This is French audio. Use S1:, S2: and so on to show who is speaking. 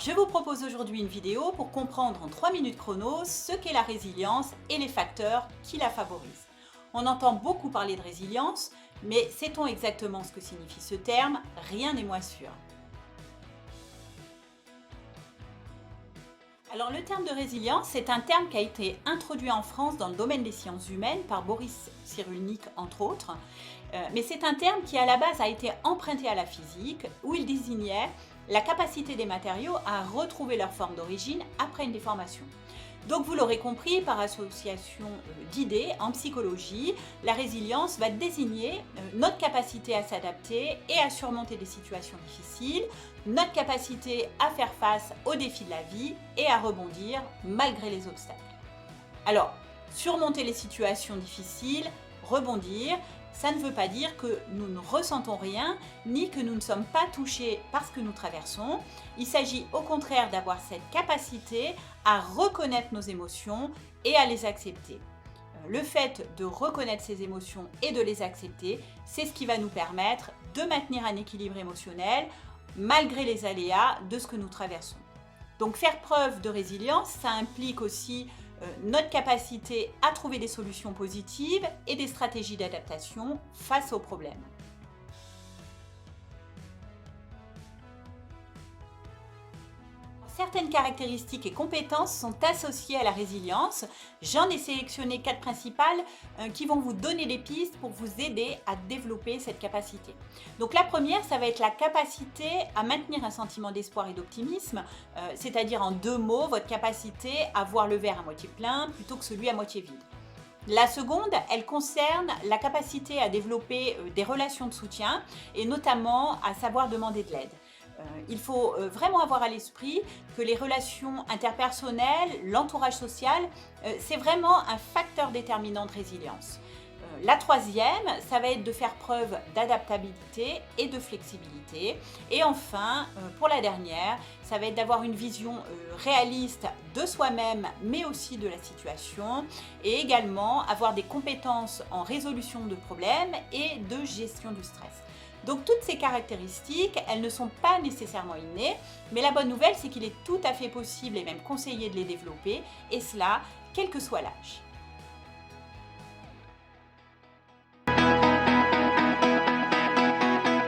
S1: je vous propose aujourd'hui une vidéo pour comprendre en 3 minutes chrono ce qu'est la résilience et les facteurs qui la favorisent. On entend beaucoup parler de résilience, mais sait-on exactement ce que signifie ce terme? Rien n'est moins sûr. Alors le terme de résilience, c'est un terme qui a été introduit en France dans le domaine des sciences humaines par Boris Cyrulnik entre autres. Mais c'est un terme qui à la base a été emprunté à la physique où il désignait la capacité des matériaux à retrouver leur forme d'origine après une déformation. Donc vous l'aurez compris, par association d'idées, en psychologie, la résilience va désigner notre capacité à s'adapter et à surmonter des situations difficiles, notre capacité à faire face aux défis de la vie et à rebondir malgré les obstacles. Alors, surmonter les situations difficiles, rebondir, ça ne veut pas dire que nous ne ressentons rien, ni que nous ne sommes pas touchés par ce que nous traversons. Il s'agit au contraire d'avoir cette capacité à reconnaître nos émotions et à les accepter. Le fait de reconnaître ces émotions et de les accepter, c'est ce qui va nous permettre de maintenir un équilibre émotionnel malgré les aléas de ce que nous traversons. Donc faire preuve de résilience, ça implique aussi notre capacité à trouver des solutions positives et des stratégies d'adaptation face aux problèmes. Certaines caractéristiques et compétences sont associées à la résilience. J'en ai sélectionné 4 principales qui vont vous donner des pistes pour vous aider à développer cette capacité. Donc la première, ça va être la capacité à maintenir un sentiment d'espoir et d'optimisme, c'est-à-dire en 2 mots, votre capacité à voir le verre à moitié plein plutôt que celui à moitié vide. La seconde, elle concerne la capacité à développer des relations de soutien et notamment à savoir demander de l'aide. Il faut vraiment avoir à l'esprit que les relations interpersonnelles, l'entourage social, c'est vraiment un facteur déterminant de résilience. La troisième, ça va être de faire preuve d'adaptabilité et de flexibilité. Et enfin, pour la dernière, ça va être d'avoir une vision réaliste de soi-même, mais aussi de la situation, et également avoir des compétences en résolution de problèmes et de gestion du stress. Donc toutes ces caractéristiques, elles ne sont pas nécessairement innées, mais la bonne nouvelle, c'est qu'il est tout à fait possible et même conseillé de les développer, et cela, quel que soit l'âge.